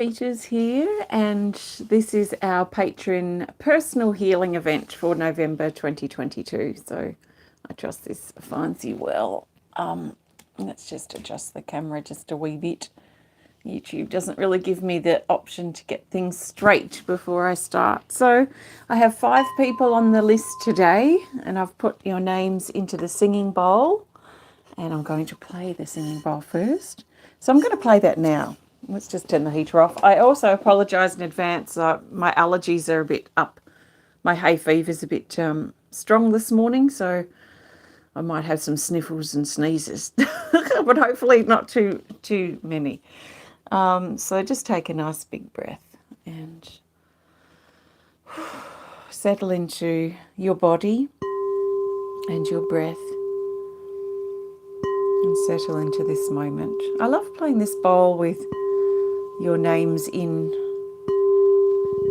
Peter's here, and this is our Patron personal healing event for November 2022. So I trust this finds you well. Let's just adjust the camera just a wee bit. YouTube doesn't really give me the option to get things straight before I start. So I have 5 people on the list today, and I've put your names into the singing bowl, and I'm going to play the singing bowl first. So I'm going to play that now. Let's just turn the heater off. I also apologise in advance. My allergies are a bit up. My hay fever's a bit strong this morning, so I might have some sniffles and sneezes, but hopefully not too many. So just take a nice big breath and settle into your body and your breath and settle into this moment. I love playing this bowl with your names in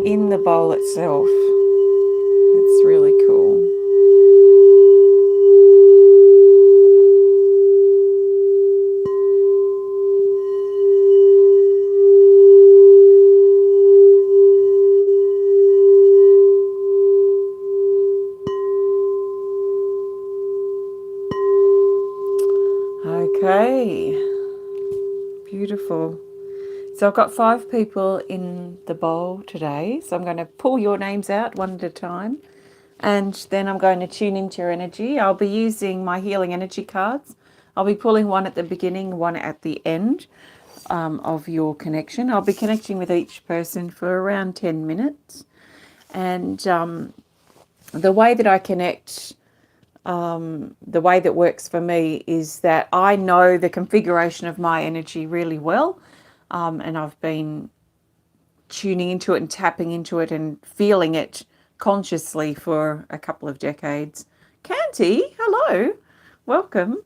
the bowl itself. It's really cool. Okay, beautiful. So I've got 5 people in the bowl today. So I'm going to pull your names out one at a time. And then I'm going to tune into your energy. I'll be using my healing energy cards. I'll be pulling one at the beginning, one at the end of your connection. I'll be connecting with each person for around 10 minutes. And the way that I connect, the way that works for me is that I know the configuration of my energy really well. And I've been tuning into it and tapping into it and feeling it consciously for a couple of decades. Kanti, hello, welcome.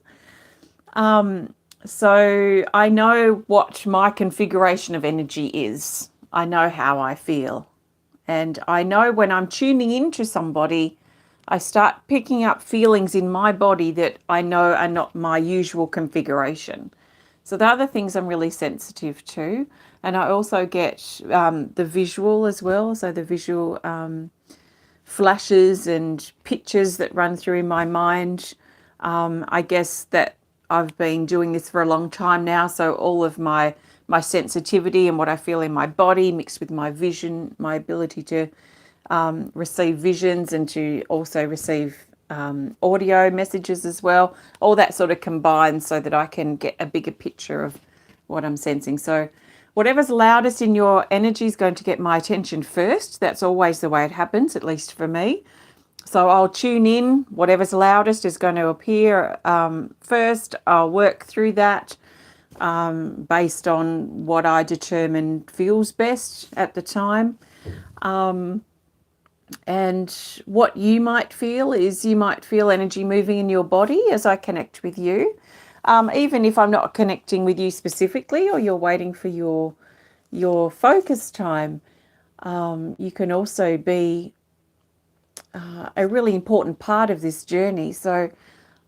So I know what my configuration of energy is. I know how I feel. And I know when I'm tuning into somebody, I start picking up feelings in my body that I know are not my usual configuration. So the other things I'm really sensitive to. And I also get the visual as well. So the visual flashes and pictures that run through in my mind. I guess that I've been doing this for a long time now. So all of my sensitivity and what I feel in my body mixed with my vision, my ability to receive visions and to also receive audio messages as well. All that sort of combines so that I can get a bigger picture of what I'm sensing. So whatever's loudest in your energy is going to get my attention first. That's always the way it happens, at least for me. So I'll tune in. Whatever's loudest is going to appear first. I'll work through that based on what I determine feels best at the time. And what you might feel is you might feel energy moving in your body as I connect with you. Even if I'm not connecting with you specifically or you're waiting for your focus time, you can also be a really important part of this journey. So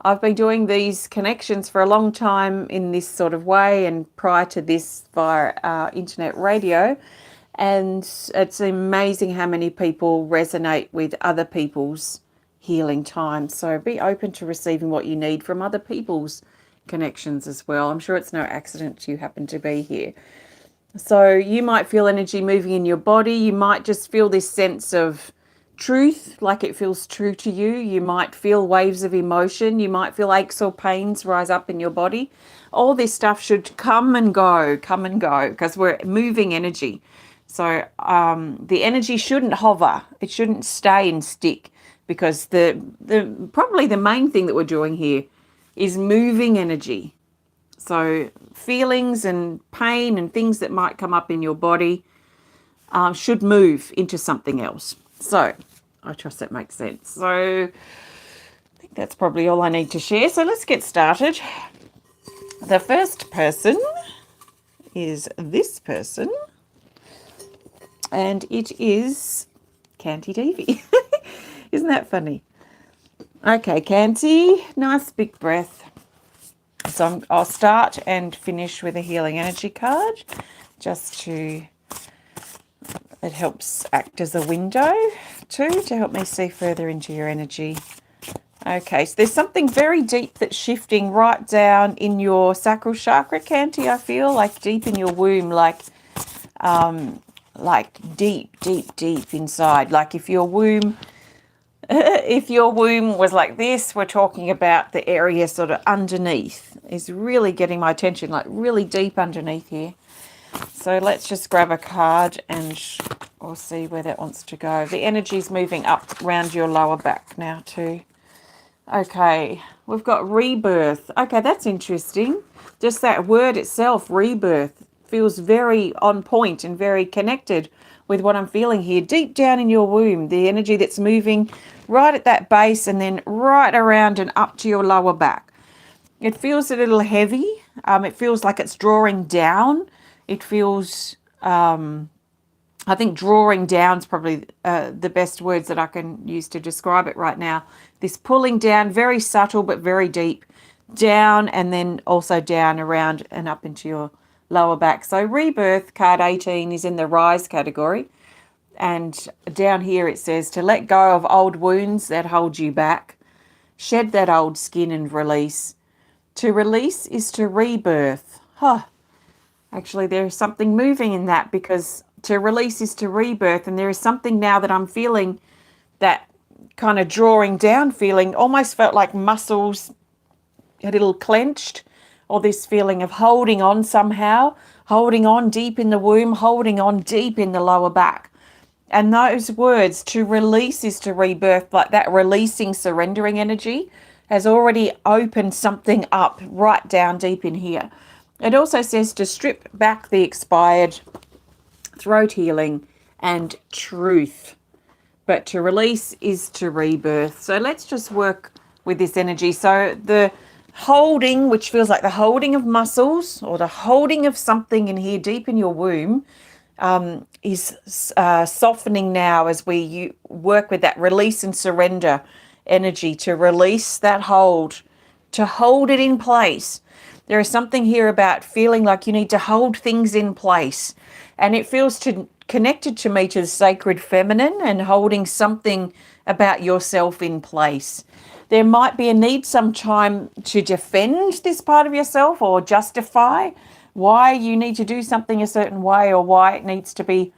I've been doing these connections for a long time in this sort of way, and prior to this via internet radio. And it's amazing how many people resonate with other people's healing time. So be open to receiving what you need from other people's connections as well. I'm sure it's no accident you happen to be here. So you might feel energy moving in your body. You might just feel this sense of truth, like it feels true to you. You might feel waves of emotion. You might feel aches or pains rise up in your body. All this stuff should come and go, because we're moving energy. So the energy shouldn't hover. It shouldn't stay and stick, because probably the main thing that we're doing here is moving energy. So feelings and pain and things that might come up in your body should move into something else. So I trust that makes sense. So I think that's probably all I need to share. So let's get started. The first person is this person. And it is KantiDevi. Isn't that funny? Okay, Kanti, nice big breath. So I'll start and finish with a healing energy card just to It helps act as a window too to help me see further into your energy. Okay, so there's something very deep that's shifting right down in your sacral chakra, Kanti, I feel, like deep in your womb, like deep, deep, deep inside. Like if your womb was like this, we're talking about the area sort of underneath is really getting my attention, like really deep underneath here. So let's just grab a card and we'll see where that wants to go. The energy's moving up around your lower back now too. Okay, we've got rebirth. Okay, that's interesting. Just that word itself, rebirth, feels very on point and very connected with what I'm feeling here. Deep down in your womb, the energy that's moving right at that base and then right around and up to your lower back. It feels a little heavy. It feels like it's drawing down. It feels... I think drawing down is probably the best words that I can use to describe it right now. This pulling down, very subtle but very deep, down and then also down around and up into your lower back. So rebirth, card 18, is in the rise category. And down here it says to let go of old wounds that hold you back, shed that old skin and release. To release is to rebirth. Actually, there's something moving in that, because to release is to rebirth, and there is something now that I'm feeling, that kind of drawing down feeling, almost felt like muscles a little clenched, or this feeling of holding on somehow, holding on deep in the womb, holding on deep in the lower back. And those words, to release is to rebirth, like that releasing, surrendering energy has already opened something up right down deep in here. It also says to strip back the expired, throat healing and truth. But to release is to rebirth. So let's just work with this energy. So the holding, which feels like the holding of muscles or the holding of something in here deep in your womb, is softening now as we work with that release and surrender energy, to release that hold, to hold it in place. There is something here about feeling like you need to hold things in place. And it feels connected to me to the sacred feminine and holding something about yourself in place. There might be a need sometime to defend this part of yourself or justify why you need to do something a certain way, or why it needs to be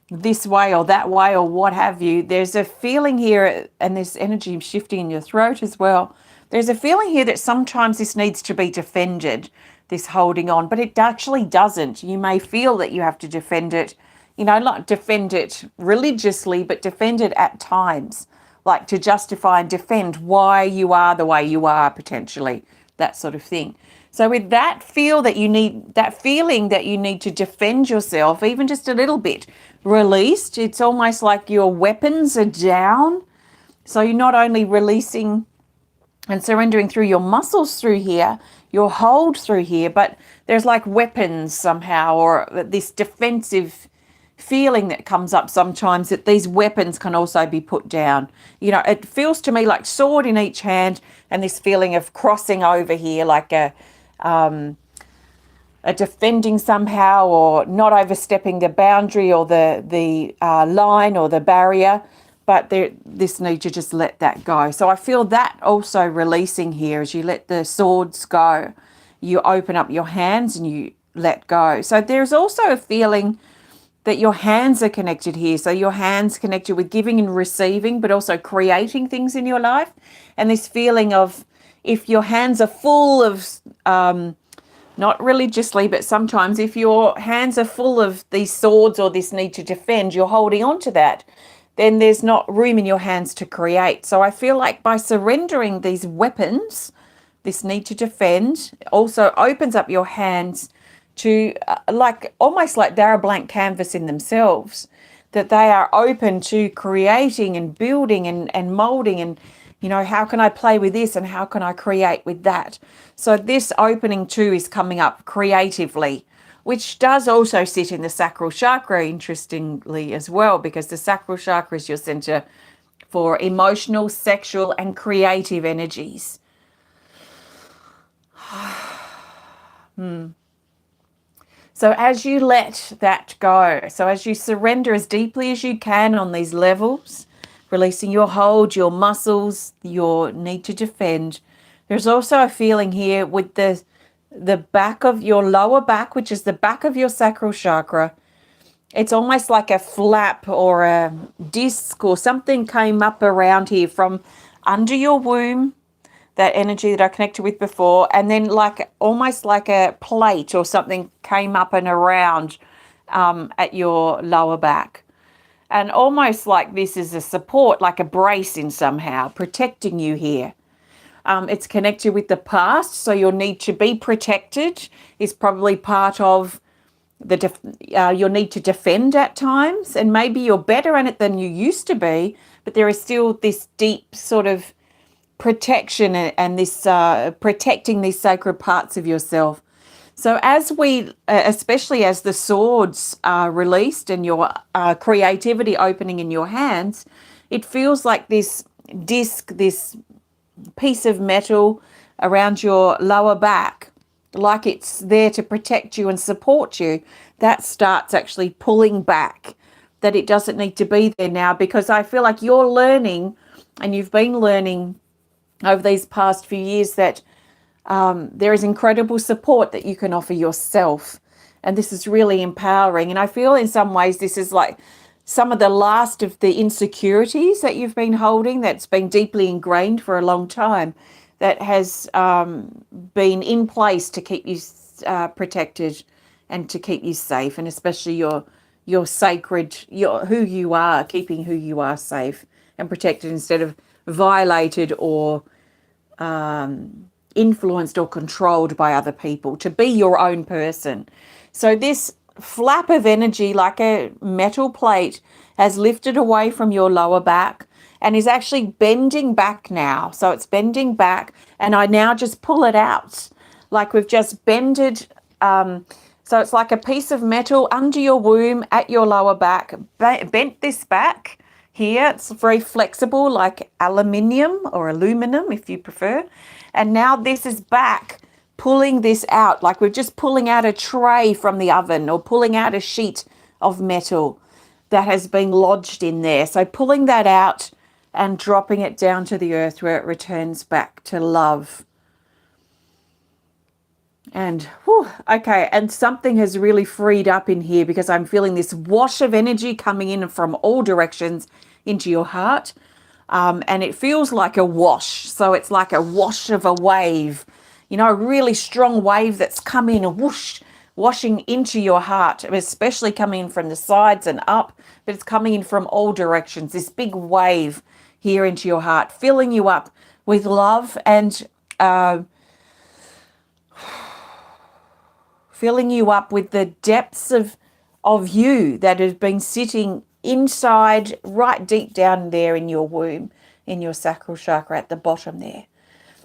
this way or that way or what have you. There's a feeling here, and there's energy shifting in your throat as well. There's a feeling here that sometimes this needs to be defended, this holding on, but it actually doesn't. You may feel that you have to defend it, not defend it religiously, but defend it at times, like to justify and defend why you are the way you are, potentially, that sort of thing. So with that feeling that you need to defend yourself, even just a little bit, released, it's almost like your weapons are down. So you're not only releasing and surrendering through your muscles through here, your hold through here, but there's like weapons somehow, or this defensive feeling that comes up sometimes, that these weapons can also be put down. It feels to me like sword in each hand, and this feeling of crossing over here, like a defending somehow, or not overstepping the boundary or the line or the barrier. But this need to just let that go. So I feel that also releasing here as you let the swords go. You open up your hands and you let go. So there's also a feeling that your hands are connected here. So your hands connected with giving and receiving, but also creating things in your life. And this feeling of, if your hands are full of, not religiously, but sometimes if your hands are full of these swords or this need to defend, you're holding on to that, then there's not room in your hands to create. So I feel like by surrendering these weapons, this need to defend, also opens up your hands to almost like they're a blank canvas in themselves, that they are open to creating and building and molding, and how can I play with this and how can I create with that. So this opening too is coming up creatively, which does also sit in the sacral chakra, interestingly, as well, because the sacral chakra is your center for emotional, sexual, and creative energies. So as you let that go, so as you surrender as deeply as you can on these levels, releasing your hold, your muscles, your need to defend, there's also a feeling here with the back of your lower back, which is the back of your sacral chakra. It's almost like a flap or a disc or something came up around here from under your womb, that energy that I connected with before, and then like almost like a plate or something came up and around at your lower back. And almost like this is a support, like a brace in somehow, protecting you here. It's connected with the past, so your need to be protected is probably part of your need to defend at times, and maybe you're better at it than you used to be, but there is still this deep sort of protection and this protecting these sacred parts of yourself. So as we, especially as the swords are released and your creativity opening in your hands, it feels like this disc, this piece of metal around your lower back, like it's there to protect you and support you, that starts actually pulling back, that it doesn't need to be there now, because I feel like you're learning, and you've been learning over these past few years, that there is incredible support that you can offer yourself. And this is really empowering. And I feel in some ways this is like some of the last of the insecurities that you've been holding, that's been deeply ingrained for a long time, that has been in place to keep you protected and to keep you safe, and especially your sacred, who you are, keeping who you are safe and protected instead of violated or influenced or controlled by other people, to be your own person. So this flap of energy, like a metal plate, has lifted away from your lower back and is actually bending back now. So it's bending back, and I now just pull it out. Like we've just bended. So it's like a piece of metal under your womb at your lower back, bent this back here. It's very flexible, like aluminium or aluminum if you prefer. And now this is back, pulling this out, like we're just pulling out a tray from the oven or pulling out a sheet of metal that has been lodged in there. So pulling that out and dropping it down to the earth where it returns back to love. And okay, and something has really freed up in here, because I'm feeling this wash of energy coming in from all directions into your heart. And it feels like a wash. So it's like a wash of a wave, a really strong wave that's come in and whoosh, washing into your heart, especially coming in from the sides and up, but it's coming in from all directions. This big wave here into your heart, filling you up with love and filling you up with the depths of you that have been sitting inside, right deep down there in your womb, in your sacral chakra at the bottom there.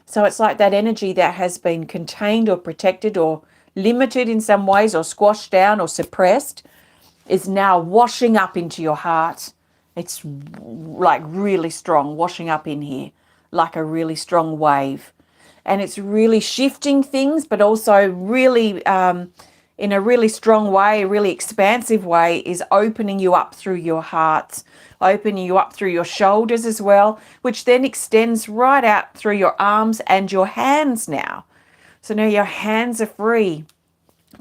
So it's like that energy that has been contained or protected or limited in some ways, or squashed down or suppressed, is now washing up into your heart. It's like really strong, washing up in here like a really strong wave. And it's really shifting things, but also really in a really strong way, a really expansive way, is opening you up through your heart, opening you up through your shoulders as well, which then extends right out through your arms and your hands now. So now your hands are free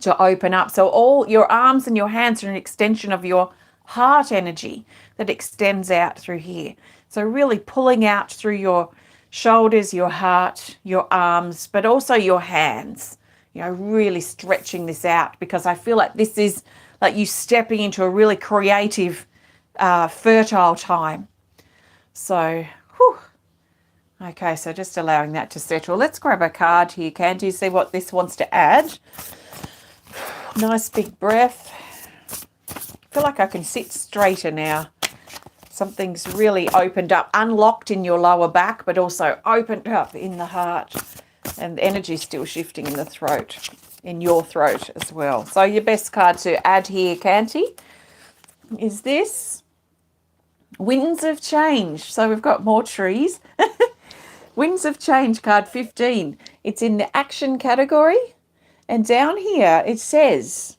to open up. So all your arms and your hands are an extension of your heart energy that extends out through here. So really pulling out through your shoulders, your heart, your arms, but also your hands, really stretching this out, because I feel like this is like you stepping into a really creative, fertile time. So, okay, so just allowing that to settle. Let's grab a card here, Candy, see what this wants to add. Nice big breath. I feel like I can sit straighter now. Something's really opened up, unlocked in your lower back, but also opened up in the heart. And the energy's still shifting in the throat, in your throat as well. So your best card to add here, Canty, is this Winds of Change. So we've got more trees. Winds of Change, card 15. It's in the action category. And down here it says,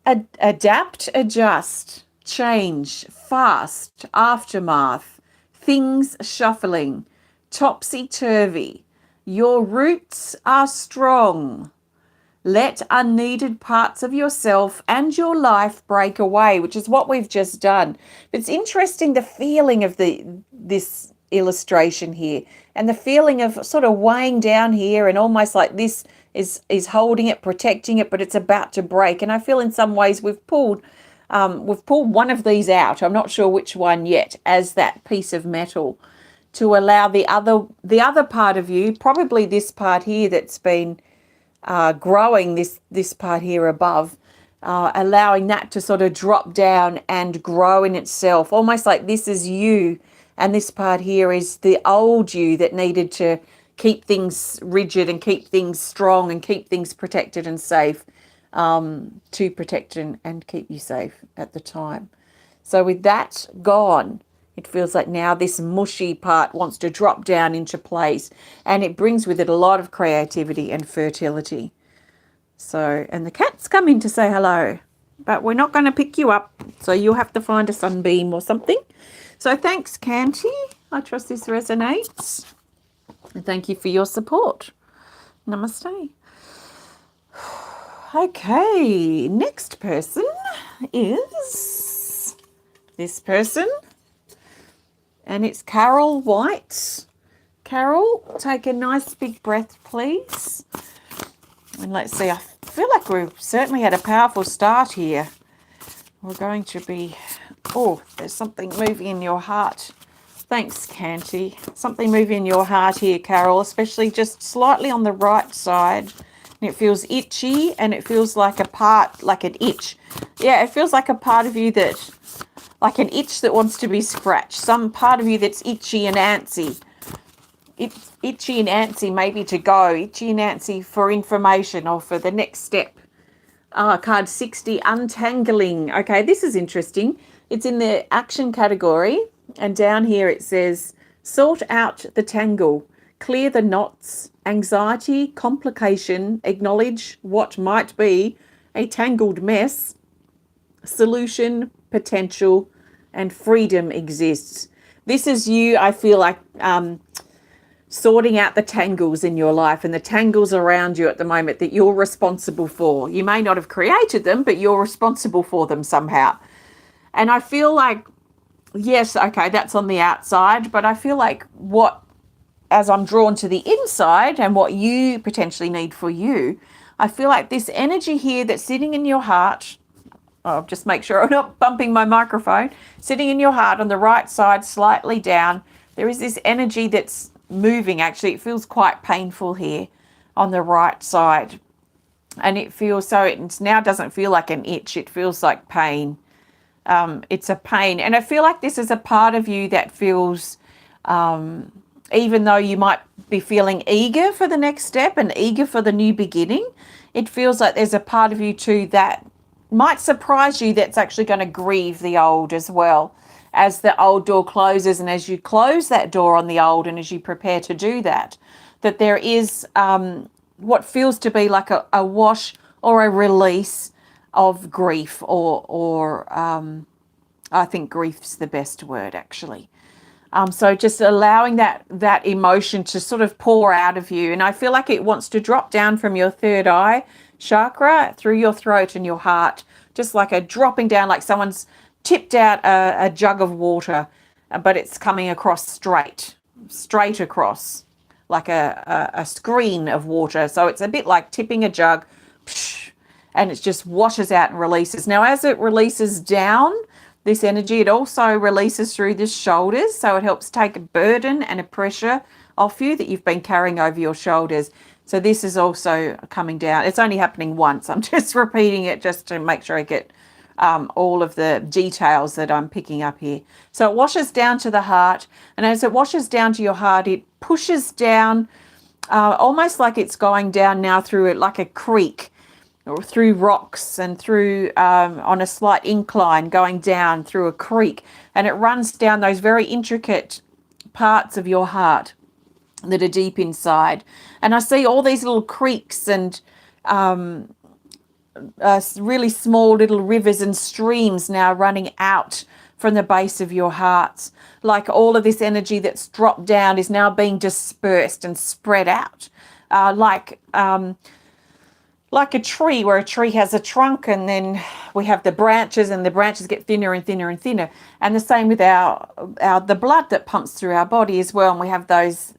Adapt, adjust, change, fast, aftermath, things shuffling, topsy-turvy. Your roots are strong. Let unneeded parts of yourself and your life break away, which is what we've just done. It's interesting the feeling of this illustration here, and the feeling of sort of weighing down here, and almost like this is holding it, protecting it, but it's about to break. And I feel in some ways we've pulled one of these out. I'm not sure which one yet, as that piece of metal, to allow the other part of you, probably this part here that's been growing, this part here above, allowing that to sort of drop down and grow in itself, almost like this is you, and this part here is the old you that needed to keep things rigid and keep things strong and keep things protected and safe, to protect and keep you safe at the time. So with that gone, it feels like now this mushy part wants to drop down into place, and it brings with it a lot of creativity and fertility. So, and the cat's come in to say hello, but we're not going to pick you up, so you'll have to find a sunbeam or something. So thanks, Kanti. I trust this resonates. And thank you for your support. Namaste. Okay, next person is this person. And it's Carol White. Carol, take a nice big breath, please. And let's see, I feel like we've certainly had a powerful start here. We're going to be, oh, there's something moving in your heart. Thanks, Kanti. Something moving in your heart here, Carol, especially just slightly on the right side. And it feels itchy, and it feels like a part, like an itch. Yeah, it feels like a part of you that, like an itch that wants to be scratched. Some part of you that's itchy and antsy. It's itchy and antsy maybe to go. Itchy and antsy for information or for the next step. Card 60, untangling. Okay, this is interesting. It's in the action category. And down here it says, sort out the tangle. Clear the knots. Anxiety, complication. Acknowledge what might be a tangled mess. Solution, potential, and freedom exists. This is you, I feel like, sorting out the tangles in your life and the tangles around you at the moment that you're responsible for. You may not have created them, but you're responsible for them somehow. And I feel like, yes, okay, that's on the outside, but I feel like as I'm drawn to the inside and what you potentially need for you, I feel like this energy here that's sitting in your heart, I'll just make sure I'm not bumping my microphone, sitting in your heart on the right side, slightly down, there is this energy that's moving. Actually, it feels quite painful here on the right side. And it feels, so it now doesn't feel like an itch, it feels like pain. It's a pain. And I feel like this is a part of you that feels, even though you might be feeling eager for the next step and eager for the new beginning, it feels like there's a part of you too that might surprise you that's actually going to grieve the old as well, as the old door closes. And as you close that door on the old, and as you prepare to do that, that there is what feels to be like a wash or a release of grief, or I think grief's the best word, actually. So just allowing that emotion to sort of pour out of you. And I feel like it wants to drop down from your third eye chakra through your throat and your heart, just like a dropping down, like someone's tipped out a jug of water, but it's coming across straight across, like a screen of water. So it's a bit like tipping a jug, and it just washes out and releases. Now, as it releases down, this energy, it also releases through the shoulders, so it helps take a burden and a pressure off you that you've been carrying over your shoulders. So this is also coming down. It's only happening once. I'm just repeating it just to make sure I get all of the details that I'm picking up here. So it washes down to the heart, and as it washes down to your heart, it pushes down, almost like it's going down now through it like a creek, or through rocks and through on a slight incline, going down through a creek, and it runs down those very intricate parts of your heart that are deep inside. And I see all these little creeks and really small little rivers and streams now running out from the base of your heart. Like all of this energy that's dropped down is now being dispersed and spread out. Like a tree, where a tree has a trunk and then we have the branches, and the branches get thinner and thinner and thinner. And the same with the blood that pumps through our body as well. And we have those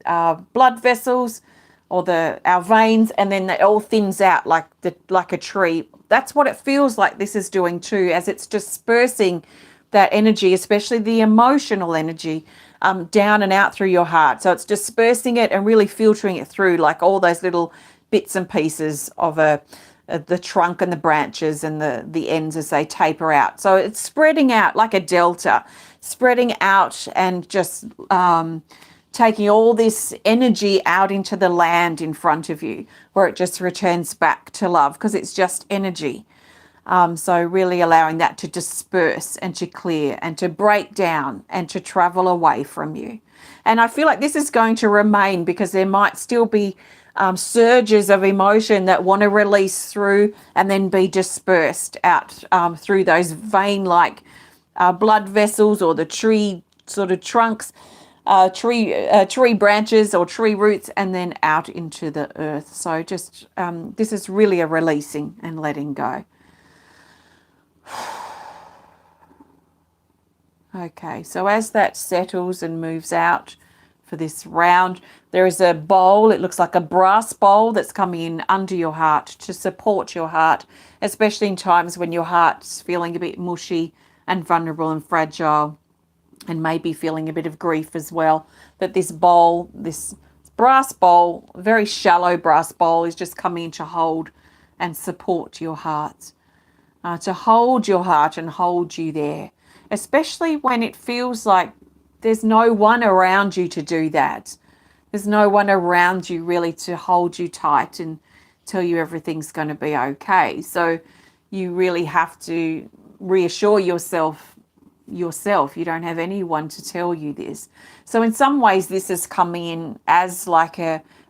blood vessels, or our veins, and then it all thins out like a tree. That's what it feels like this is doing too, as it's dispersing that energy, especially the emotional energy, down and out through your heart. So it's dispersing it and really filtering it through, like all those little bits and pieces of the trunk and the branches and the ends as they taper out. So it's spreading out like a delta, spreading out and just taking all this energy out into the land in front of you, where it just returns back to love, because it's just energy. So really allowing that to disperse and to clear and to break down and to travel away from you. And I feel like this is going to remain, because there might still be surges of emotion that want to release through and then be dispersed out through those vein-like blood vessels, or the tree sort of trunks, tree branches or tree roots, and then out into the earth. So just this is really a releasing and letting go. Okay, so as that settles and moves out for this round, there is a bowl. It looks like a brass bowl that's coming in under your heart to support your heart, especially in times when your heart's feeling a bit mushy and vulnerable and fragile, and maybe feeling a bit of grief as well. That this bowl, this brass bowl, very shallow brass bowl, is just coming in to hold and support your heart, to hold your heart and hold you there, especially when it feels like there's no one around you to do that. There's no one around you really to hold you tight and tell you everything's going to be okay. So you really have to reassure yourself. You don't have anyone to tell you this. So in some ways, this is coming in as like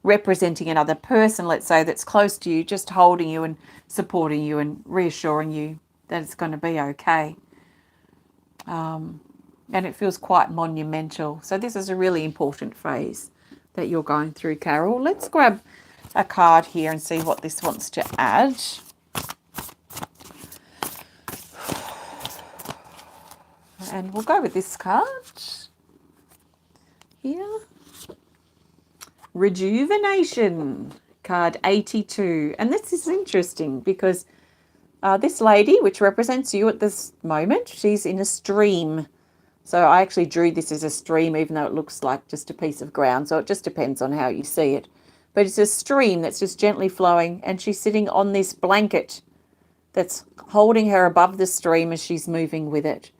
representing another person, let's say, that's close to you, just holding you and supporting you and reassuring you that it's going to be okay. And it feels quite monumental. So this is a really important phase that you're going through, Carol. Let's grab a card here and see what this wants to add. And we'll go with this card here. Rejuvenation, card 82. And this is interesting because this lady, which represents you at this moment, she's in a stream. So I actually drew this as a stream, even though it looks like just a piece of ground. So it just depends on how you see it. But it's a stream that's just gently flowing, and she's sitting on this blanket that's holding her above the stream as she's moving with it.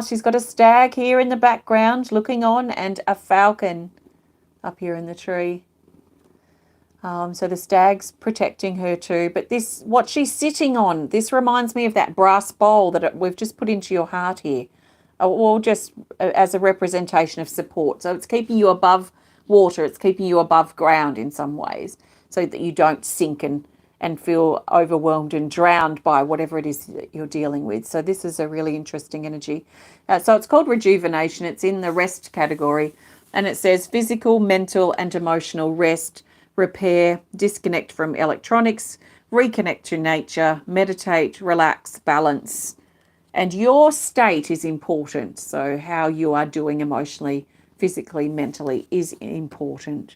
She's got a stag here in the background looking on, and a falcon up here in the tree. So the stag's protecting her too. But this, what she's sitting on, this reminds me of that brass bowl that we've just put into your heart here. Or just as a representation of support. So it's keeping you above water. It's keeping you above ground in some ways, so that you don't sink and feel overwhelmed and drowned by whatever it is that you're dealing with. So this is a really interesting energy. So it's called rejuvenation. It's in the rest category. And it says physical, mental and emotional rest, repair, disconnect from electronics, reconnect to nature, meditate, relax, balance. And your state is important. So how you are doing emotionally, physically, mentally is important.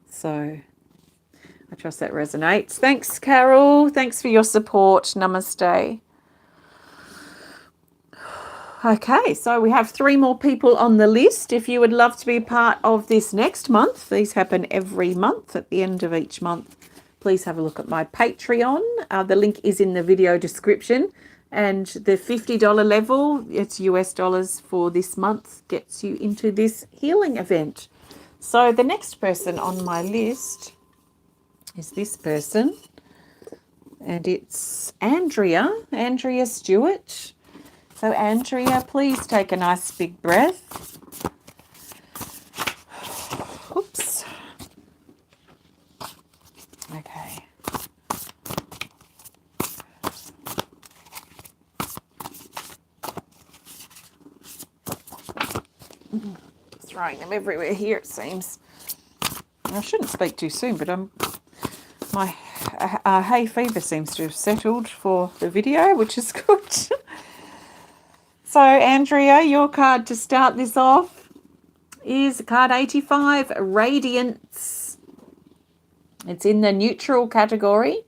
So I trust that resonates. Thanks, Carol. Thanks for your support. Namaste. Okay, so we have 3 more people on the list. If you would love to be a part of this next month, these happen every month at the end of each month, please have a look at my Patreon. The link is in the video description. And the $50 level, it's US dollars for this month, gets you into this healing event. So the next person on my list is this person. And it's Andrea Stuart. So Andrea, please take a nice big breath. Oops. Okay. Throwing them everywhere here, it seems. I shouldn't speak too soon, but my hay fever seems to have settled for the video, which is good. So, Andrea, your card to start this off is card 85, Radiance. It's in the neutral category.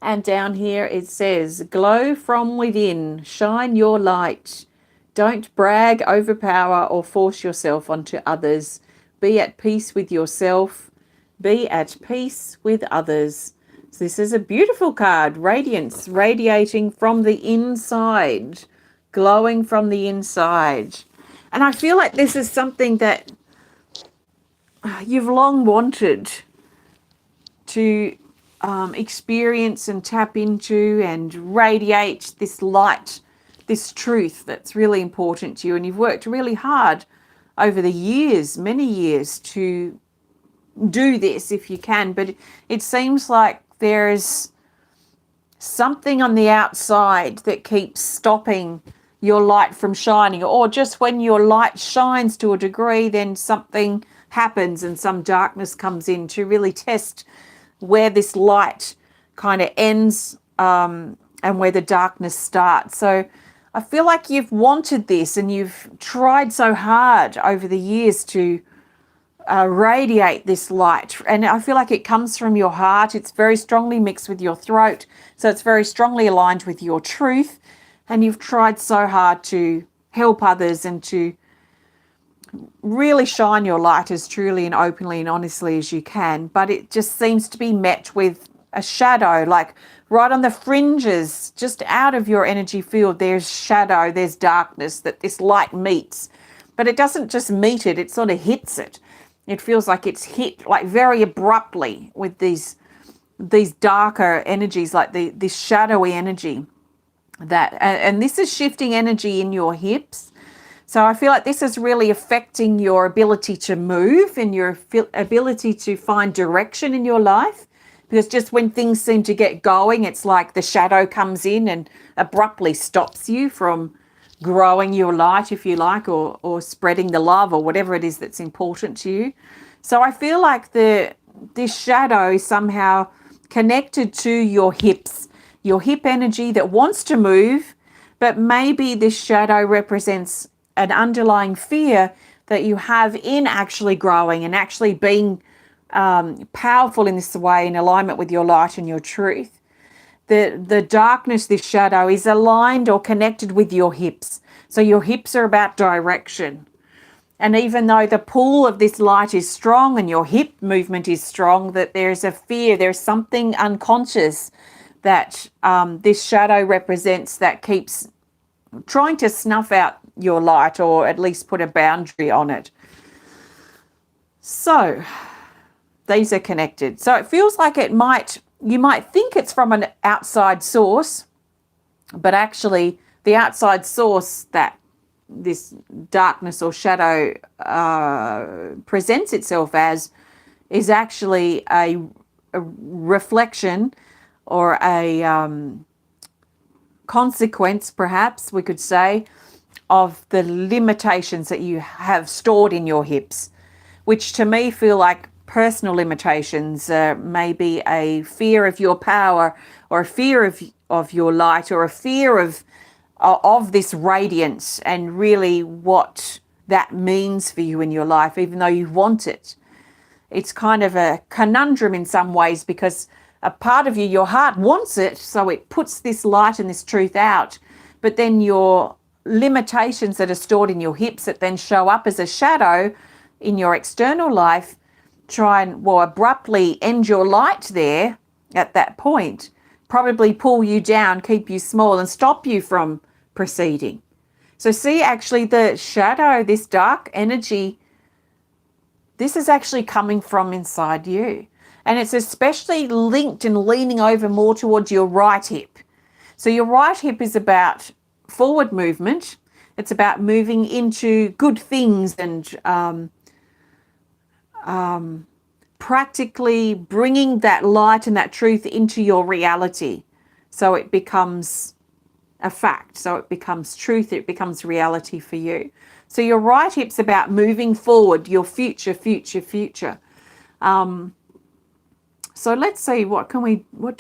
And down here it says, glow from within, shine your light. Don't brag, overpower, or force yourself onto others. Be at peace with yourself. Be at peace with others. So this is a beautiful card. Radiance, radiating from the inside, glowing from the inside. And I feel like this is something that you've long wanted to experience and tap into and radiate this light, this truth that's really important to you. And you've worked really hard over the years, many years, to do this if you can. But it seems like there's something on the outside that keeps stopping your light from shining, or just when your light shines to a degree, then something happens and some darkness comes in to really test where this light kind of ends and where the darkness starts. So I feel like you've wanted this and you've tried so hard over the years to radiate this light. And I feel like it comes from your heart. It's very strongly mixed with your throat. So it's very strongly aligned with your truth. And you've tried so hard to help others and to really shine your light as truly and openly and honestly as you can. But it just seems to be met with a shadow, like right on the fringes, just out of your energy field, there's shadow, there's darkness that this light meets. But it doesn't just meet it, it sort of hits it. It feels like it's hit like very abruptly with these darker energies, like this shadowy energy. And this is shifting energy in your hips. So I feel like this is really affecting your ability to move and your ability to find direction in your life. Because just when things seem to get going, it's like the shadow comes in and abruptly stops you from growing your light, if you like, or spreading the love or whatever it is that's important to you. So I feel like this shadow is somehow connected to your hips, your hip energy that wants to move, but maybe this shadow represents an underlying fear that you have in actually growing and actually being powerful in this way, in alignment with your light and your truth. The darkness, this shadow, is aligned or connected with your hips. So your hips are about direction. And even though the pull of this light is strong and your hip movement is strong, that there's a fear, there's something unconscious that this shadow represents that keeps trying to snuff out your light, or at least put a boundary on it. So these are connected. So it feels like you might think it's from an outside source, but actually the outside source that this darkness or shadow presents itself as is actually a reflection or a consequence, perhaps we could say, of the limitations that you have stored in your hips, which to me feel like personal limitations, maybe a fear of your power, or a fear of your light, or a fear of this radiance and really what that means for you in your life, even though you want it. It's kind of a conundrum in some ways, because a part of you, your heart wants it, so it puts this light and this truth out, but then your limitations that are stored in your hips that then show up as a shadow in your external life try and, abruptly end your light there at that point, probably pull you down, keep you small and stop you from proceeding. So see, actually the shadow, this dark energy, this is actually coming from inside you. And it's especially linked and leaning over more towards your right hip. So your right hip is about forward movement. It's about moving into good things and practically bringing that light and that truth into your reality. So it becomes a fact. So it becomes truth, it becomes reality for you. So your right hip's about moving forward, your future, future, future. So let's see, what do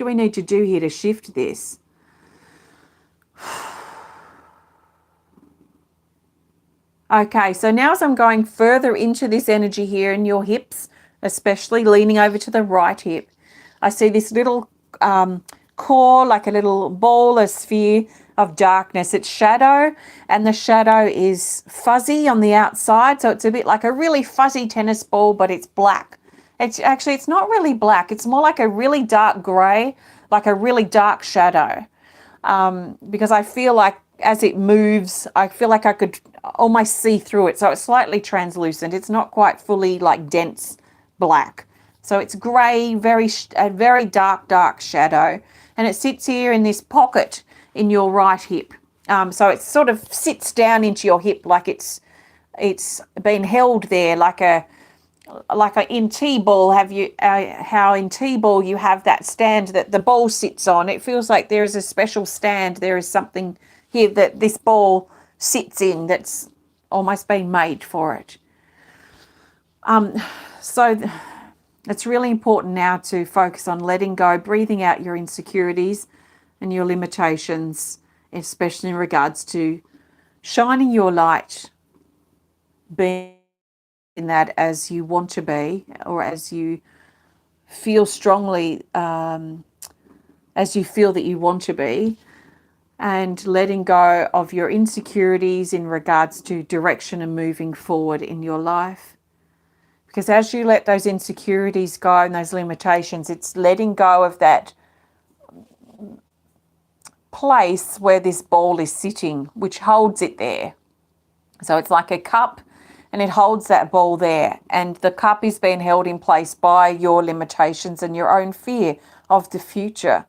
we need to do here to shift this? Okay, so now as I'm going further into this energy here in your hips, especially leaning over to the right hip, I see this little core, like a little ball, a sphere of darkness. It's shadow, and the shadow is fuzzy on the outside, so it's a bit like a really fuzzy tennis ball, but it's black. It's not really black. It's more like a really dark grey, like a really dark shadow. Because I feel like as it moves, I feel like I could almost see through it. So it's slightly translucent. It's not quite fully like dense black. So it's grey, a very dark, dark shadow. And it sits here in this pocket in your right hip. So it sort of sits down into your hip like it's been held there like a in T-ball, how in T-ball you have that stand that the ball sits on. It feels like there is a special stand. There is something here that this ball sits in that's almost been made for it. So it's really important now to focus on letting go, breathing out your insecurities and your limitations, especially in regards to shining your light, being in that as you want to be, or as you feel strongly, as you feel that you want to be, and letting go of your insecurities in regards to direction and moving forward in your life. Because as you let those insecurities go and those limitations, it's letting go of that place where this ball is sitting, which holds it there. So it's like a cup, and it holds that ball there, and the cup is being held in place by your limitations and your own fear of the future.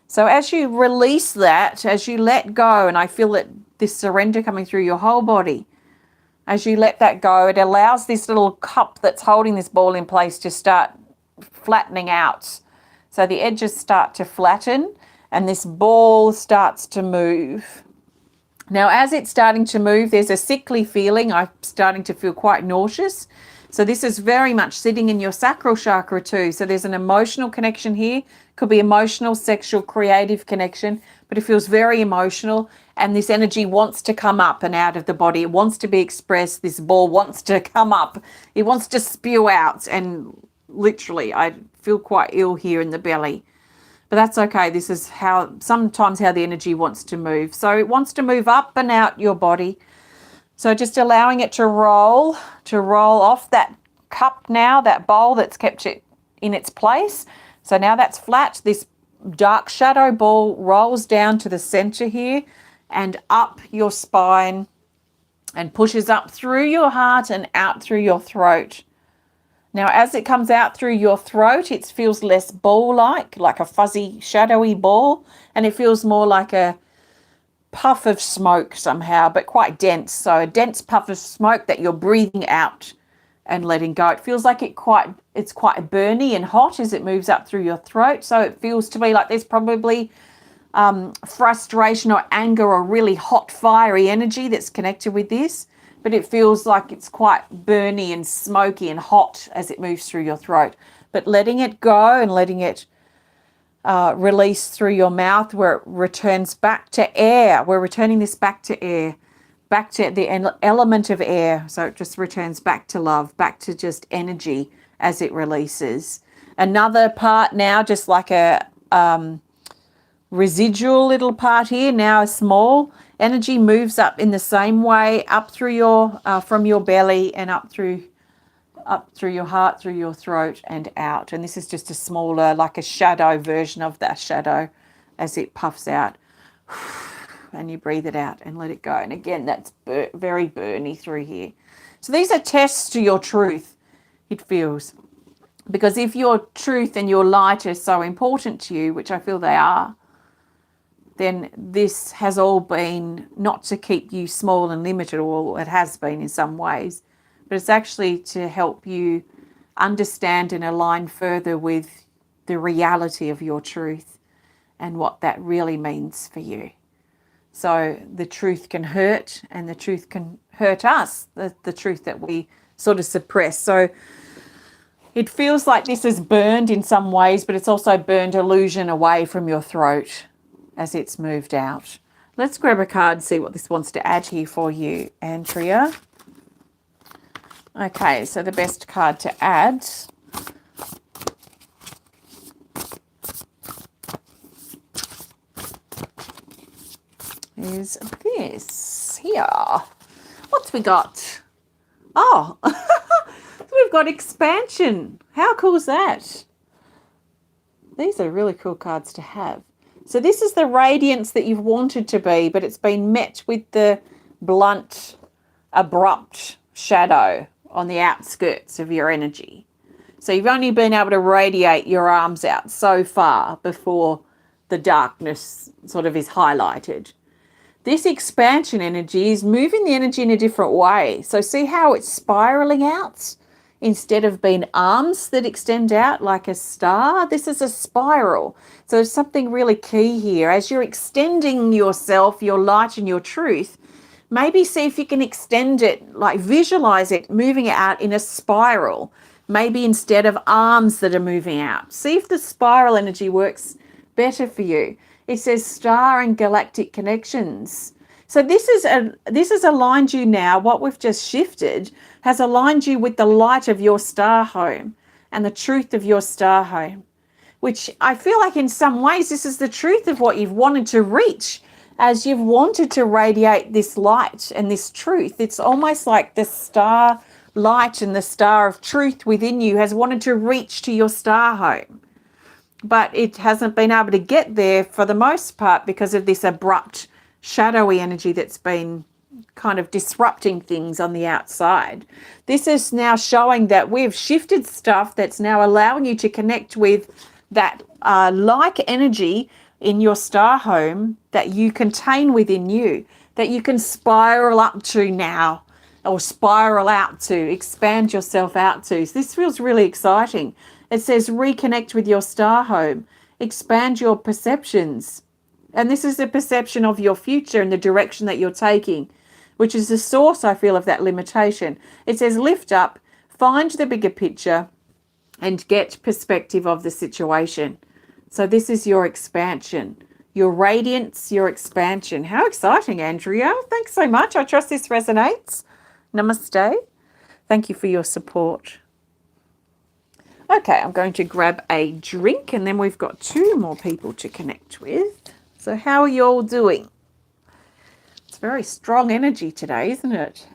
So as you release that, as you let go, and I feel that this surrender coming through your whole body, as you let that go, it allows this little cup that's holding this ball in place to start flattening out. So the edges start to flatten and this ball starts to move. Now, as it's starting to move, there's a sickly feeling. I'm starting to feel quite nauseous. So this is very much sitting in your sacral chakra too. So there's an emotional connection here. Could be emotional, sexual, creative connection, but it feels very emotional. And this energy wants to come up and out of the body. It wants to be expressed. This ball wants to come up. It wants to spew out. And literally, I feel quite ill here in the belly. But that's okay. This is sometimes how the energy wants to move. So it wants to move up and out your body. So just allowing it to roll off that cup now, that bowl that's kept it in its place. So now that's flat. This dark shadow ball rolls down to the center here and up your spine and pushes up through your heart and out through your throat. Now, as it comes out through your throat, it feels less ball-like, like a fuzzy, shadowy ball, and it feels more like a puff of smoke somehow, but quite dense. So a dense puff of smoke that you're breathing out and letting go. It feels like it's quite burny and hot as it moves up through your throat. So it feels to me like there's probably frustration or anger or really hot, fiery energy that's connected with this. But it feels like it's quite burny and smoky and hot as it moves through your throat. But letting it go and letting it release through your mouth where it returns back to air. We're returning this back to air, back to the element of air. So it just returns back to love, back to just energy as it releases. Another part now, just like a residual little part here, now a small energy moves up in the same way, up through your from your belly and up through your heart, through your throat and out. And this is just a smaller, like a shadow version of that shadow as it puffs out. And you breathe it out and let it go. And again, that's very burny through here. So these are tests to your truth, it feels. Because if your truth and your light are so important to you, which I feel they are, then this has all been not to keep you small and limited, or it has been in some ways, but it's actually to help you understand and align further with the reality of your truth and what that really means for you. So the truth can hurt, and the truth can hurt us, the truth that we sort of suppress. So it feels like this is burned in some ways, but it's also burned illusion away from your throat as it's moved out. Let's grab a card and see what this wants to add here for you, Andrea. Okay, so the best card to add is this here. What's we got? Oh, we've got expansion. How cool is that? These are really cool cards to have. So this is the radiance that you've wanted to be, but it's been met with the blunt, abrupt shadow on the outskirts of your energy. So you've only been able to radiate your arms out so far before the darkness sort of is highlighted. This expansion energy is moving the energy in a different way. So see how it's spiraling out? Instead of being arms that extend out like a star, this is a spiral. So there's something really key here. As you're extending yourself, your light and your truth, maybe see if you can extend it, like visualize it, moving it out in a spiral. Maybe instead of arms that are moving out. See if the spiral energy works better for you. It says star and galactic connections. So this is aligned you now. What we've just shifted has aligned you with the light of your star home and the truth of your star home, which I feel like in some ways this is the truth of what you've wanted to reach as you've wanted to radiate this light and this truth. It's almost like the star light and the star of truth within you has wanted to reach to your star home. But it hasn't been able to get there for the most part because of this abrupt, shadowy energy that's been kind of disrupting things on the outside. This is now showing that we've shifted stuff that's now allowing you to connect with that like energy in your star home that you contain within you, that you can spiral up to now or spiral out to, expand yourself out to. So this feels really exciting. It says reconnect with your star home, expand your perceptions. And this is the perception of your future and the direction that you're taking, which is the source, I feel, of that limitation. It says lift up, find the bigger picture, and get perspective of the situation. So this is your expansion, your radiance, your expansion. How exciting, Andrea. Thanks so much. I trust this resonates. Namaste. Thank you for your support. Okay, I'm going to grab a drink and then we've got 2 more people to connect with. So how are you all doing? It's very strong energy today, isn't it?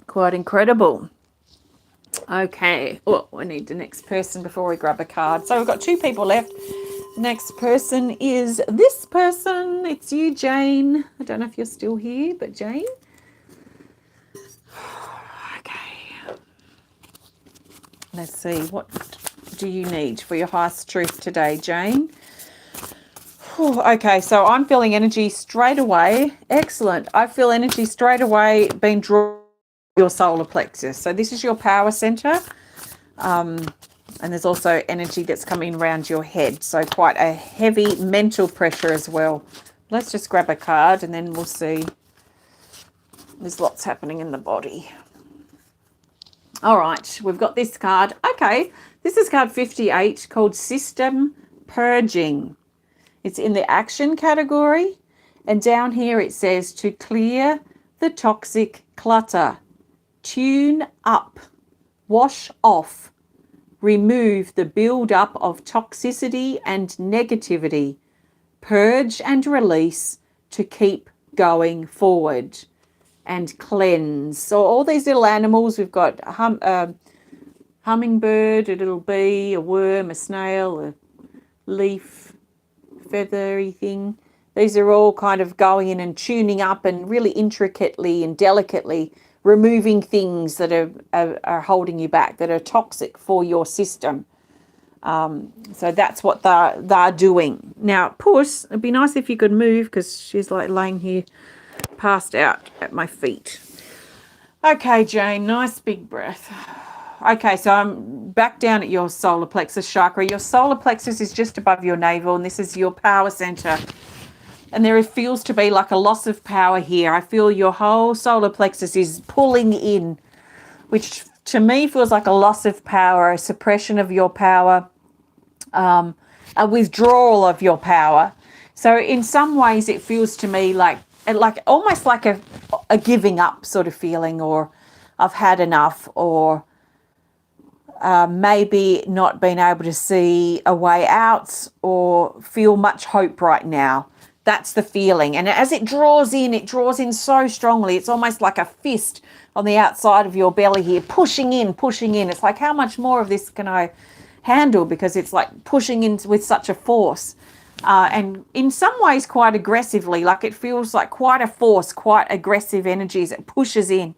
Quite incredible. Okay. Oh, I need the next person before we grab a card. So we've got 2 people left. Next person is this person. It's you, Jayne. I don't know if you're still here, but Jayne. Okay. Let's see. What do you need for your highest truth today, Jayne? Okay, so I'm feeling energy straight away. Excellent. I feel energy straight away being drawn to your solar plexus. So this is your power center. And there's also energy that's coming around your head. So quite a heavy mental pressure as well. Let's just grab a card and then we'll see. There's lots happening in the body. All right, we've got this card. Okay, this is card 58 called System Purging. It's in the action category. And down here it says to clear the toxic clutter, tune up, wash off, remove the build-up of toxicity and negativity, purge and release to keep going forward, and cleanse. So all these little animals, we've got a hummingbird, a little bee, a worm, a snail, a leaf, feathery thing. These are all kind of going in and tuning up and really intricately and delicately removing things that are holding you back, that are toxic for your system. So that's what they're doing. Now, Puss, it'd be nice if you could move because she's like laying here passed out at my feet. Okay, Jayne, nice big breath. Okay, so I'm back down at your solar plexus chakra. Your solar plexus is just above your navel, and this is your power center. And there feels to be like a loss of power here. I feel your whole solar plexus is pulling in, which to me feels like a loss of power, a suppression of your power, a withdrawal of your power. So in some ways it feels to me like almost like a giving up sort of feeling, or I've had enough, or maybe not being able to see a way out or feel much hope right now. That's the feeling. And as it draws in so strongly. It's almost like a fist on the outside of your belly here, pushing in. It's like, how much more of this can I handle? Because it's like pushing in with such a force. And in some ways quite aggressively, like it feels like quite a force, quite aggressive energies. It pushes in.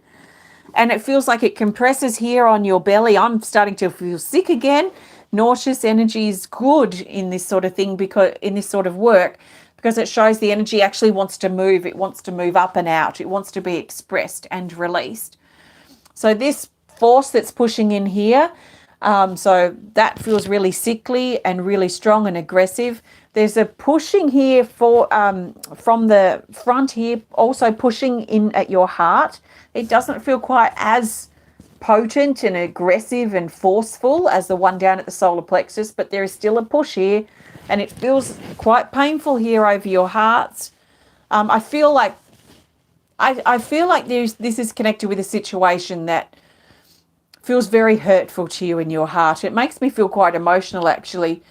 And it feels like it compresses here on your belly. I'm starting to feel sick again. Nauseous energy is good in this sort of thing, because in this sort of work, because it shows the energy actually wants to move. It wants to move up and out. It wants to be expressed and released. So this force that's pushing in here, so that feels really sickly and really strong and aggressive. There's a pushing here for from the front here, also pushing in at your heart. It doesn't feel quite as potent and aggressive and forceful as the one down at the solar plexus, but there is still a push here, and it feels quite painful here over your hearts. I feel like this is connected with a situation that feels very hurtful to you in your heart. It makes me feel quite emotional, actually.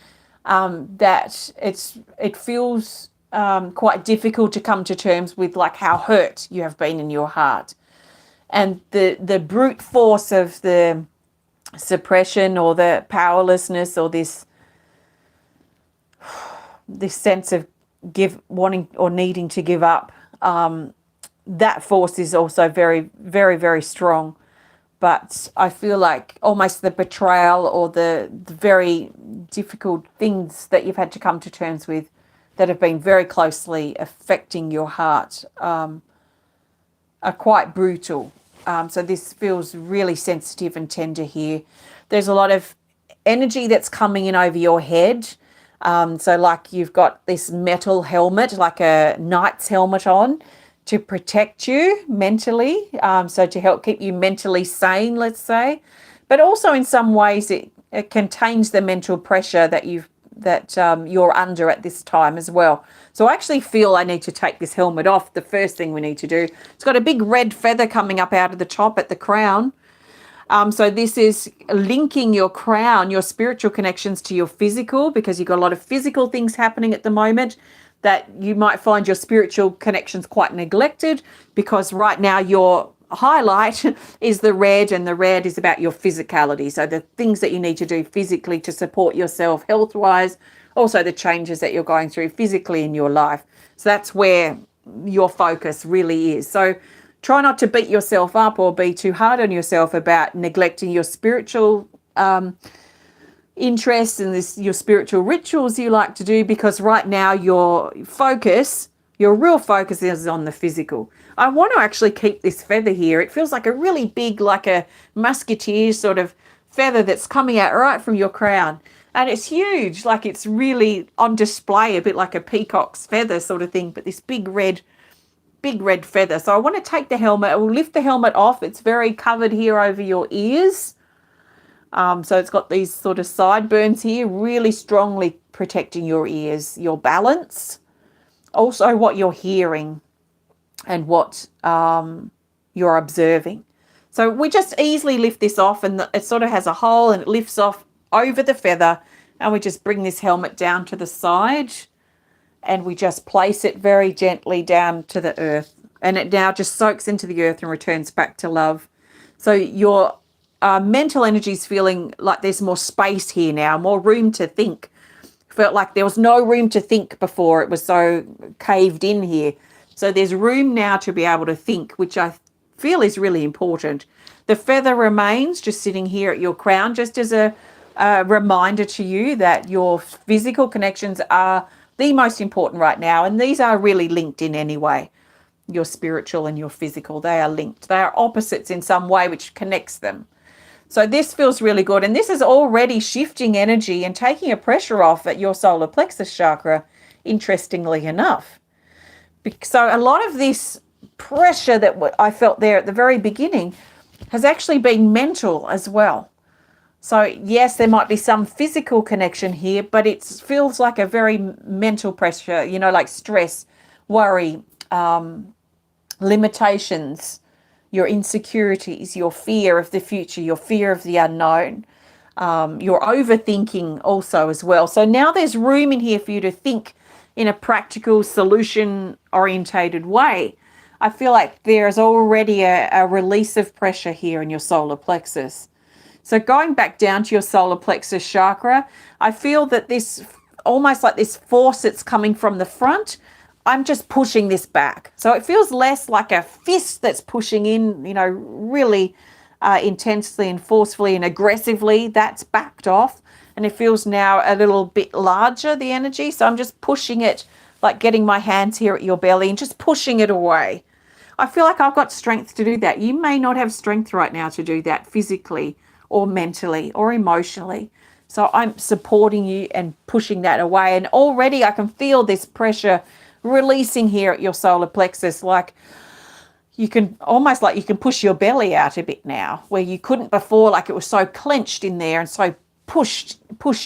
That it feels quite difficult to come to terms with, like how hurt you have been in your heart, and the brute force of the suppression or the powerlessness, or this sense of wanting or needing to give up. That force is also very, very, very strong. But I feel like almost the betrayal or the very difficult things that you've had to come to terms with that have been very closely affecting your heart are quite brutal. So this feels really sensitive and tender here. There's a lot of energy that's coming in over your head. So like you've got this metal helmet, like a knight's helmet on, to protect you mentally, so to help keep you mentally sane, let's say. But also in some ways it contains the mental pressure that you're under at this time as well. So I actually feel I need to take this helmet off. The first thing we need to do. It's got a big red feather coming up out of the top at the crown. So this is linking your crown, your spiritual connections, to your physical, because you've got a lot of physical things happening at the moment that you might find your spiritual connections quite neglected, because right now your highlight is the red, and the red is about your physicality. So the things that you need to do physically to support yourself health-wise, also the changes that you're going through physically in your life. So that's where your focus really is. So try not to beat yourself up or be too hard on yourself about neglecting your spiritual interests and your spiritual rituals you like to do, because right now your real focus is on the physical. I want to actually keep this feather here. It feels like a really big, like a musketeer sort of feather that's coming out right from your crown. And it's huge, like it's really on display, a bit like a peacock's feather sort of thing, but this big red feather. So I want to take the helmet. I will lift the helmet off. It's very covered here over your ears. So it's got these sort of sideburns here, really strongly protecting your ears, your balance, also what you're hearing and what you're observing. So we just easily lift this off, and it sort of has a hole and it lifts off over the feather, and we just bring this helmet down to the side and we just place it very gently down to the earth, and it now just soaks into the earth and returns back to love. So your mental energy is feeling like there's more space here now, more room to think. Felt like there was no room to think before. It was so caved in here. So there's room now to be able to think, which I feel is really important. The feather remains just sitting here at your crown, just as a reminder to you that your physical connections are the most important right now. And these are really linked in any way. Your spiritual and your physical, they are linked. They are opposites in some way, which connects them. So this feels really good. And this is already shifting energy and taking a pressure off at your solar plexus chakra, interestingly enough. So a lot of this pressure that I felt there at the very beginning has actually been mental as well. So yes, there might be some physical connection here, but it feels like a very mental pressure, you know, like stress, worry, limitations, your insecurities, your fear of the future, your fear of the unknown, your overthinking also as well. So now there's room in here for you to think in a practical, solution orientated way. I feel like there's already a release of pressure here in your solar plexus. So going back down to your solar plexus chakra, I feel that this, almost like this force that's coming from the front, I'm just pushing this back. So it feels less like a fist that's pushing in, you know, really intensely and forcefully and aggressively. That's backed off. And it feels now a little bit larger, the energy. So I'm just pushing it, like getting my hands here at your belly and just pushing it away. I feel like I've got strength to do that. You may not have strength right now to do that physically or mentally or emotionally. So I'm supporting you and pushing that away. And already I can feel this pressure releasing here at your solar plexus. Like you can almost, like you can push your belly out a bit now, where you couldn't before, like it was so clenched in there and so pushed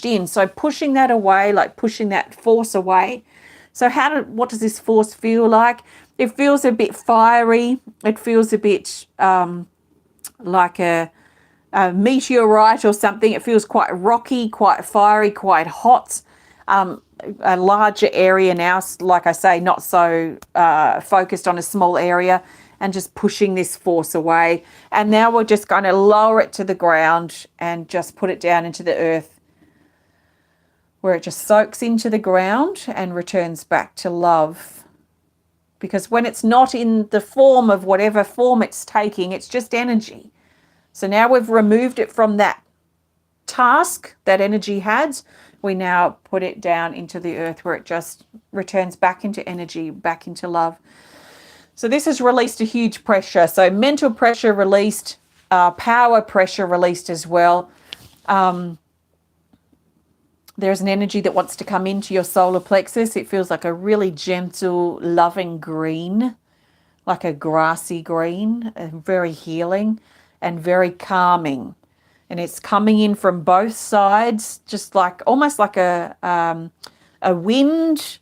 in. So pushing that away, like pushing that force away. So what does this force feel like? It feels a bit fiery. It feels a bit like a meteorite or something. It feels quite rocky, quite fiery, quite hot. A larger area now, like I say, not so focused on a small area, and just pushing this force away. And now we're just going to lower it to the ground and just put it down into the earth, where it just soaks into the ground and returns back to love. Because when it's not in the form of whatever form it's taking, it's just energy. So now we've removed it from that task that energy had. We now put it down into the earth, where it just returns back into energy, back into love. So this has released a huge pressure. So mental pressure released, power pressure released as well. There's an energy that wants to come into your solar plexus. It feels like a really gentle, loving green, like a grassy green, very healing and very calming. And it's coming in from both sides, just like almost like a wind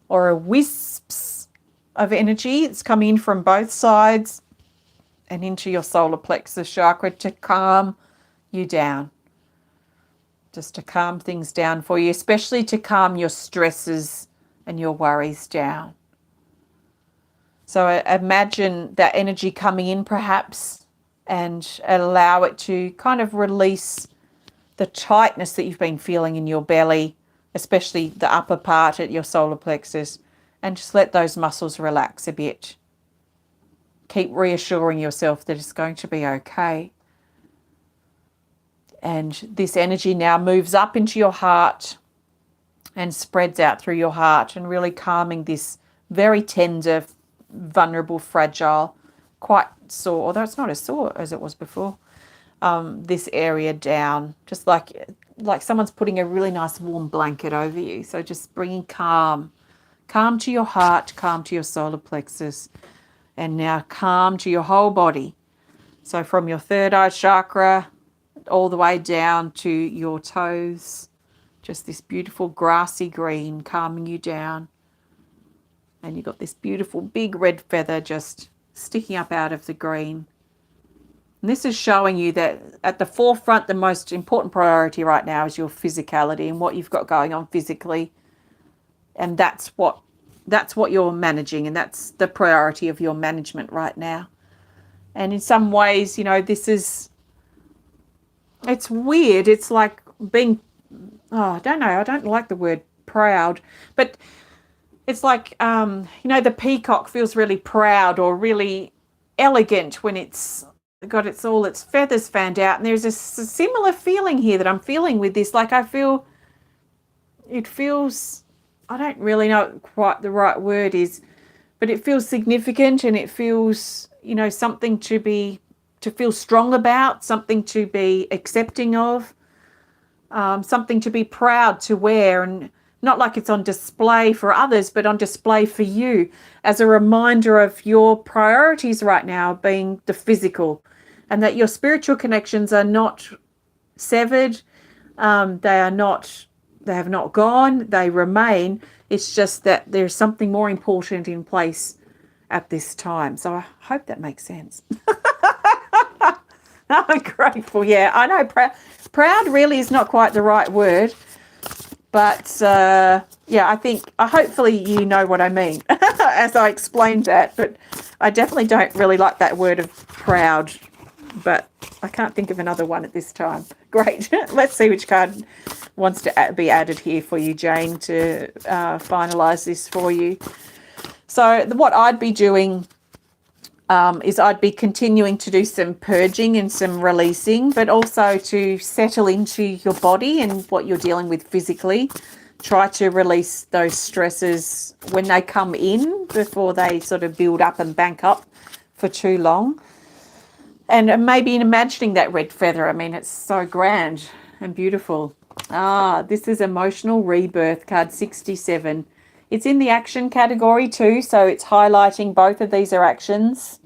or a wisps of energy. It's coming in from both sides and into your solar plexus chakra to calm you down. Just to calm things down for you, especially to calm your stresses and your worries down. So imagine that energy coming in perhaps, and allow it to kind of release the tightness that you've been feeling in your belly, especially the upper part at your solar plexus, and just let those muscles relax a bit. Keep reassuring yourself that it's going to be okay. And this energy now moves up into your heart and spreads out through your heart, and really calming this very tender, vulnerable, fragile, quite sore, although it's not as sore as it was before, this area down, just like someone's putting a really nice warm blanket over you. So just bringing calm to your heart, calm to your solar plexus, and now calm to your whole body. So from your third eye chakra all the way down to your toes, just this beautiful grassy green calming you down. And you've got this beautiful big red feather just sticking up out of the green. And this is showing you that at the forefront, the most important priority right now is your physicality and what you've got going on physically. And that's what you're managing, and that's the priority of your management right now. And in some ways, you know, it's weird. It's like being, I don't know, I don't like the word proud, but it's like, you know, the peacock feels really proud or really elegant when it's got all its feathers fanned out. And there's a similar feeling here that I'm feeling with this. Like it feels, I don't really know what quite the right word is, but it feels significant, and it feels, you know, something to feel strong about, something to be accepting of, something to be proud to wear, and not like it's on display for others, but on display for you as a reminder of your priorities right now being the physical, and that your spiritual connections are not severed. They have not gone, they remain. It's just that there's something more important in place at this time. So I hope that makes sense. I'm grateful. Yeah, I know. Proud really is not quite the right word, but yeah, hopefully you know what I mean as I explained that. But I definitely don't really like that word of proud, but I can't think of another one at this time. Great. Let's see which card wants to be added here for you, Jayne, to finalise this for you. So what I'd be doing is I'd be continuing to do some purging and some releasing, but also to settle into your body and what you're dealing with physically. Try to release those stresses when they come in before they sort of build up and bank up for too long. And maybe imagining that red feather. I mean, it's so grand and beautiful. This is Emotional Rebirth, card 67. It's in the action category too, so it's highlighting both of these are actions.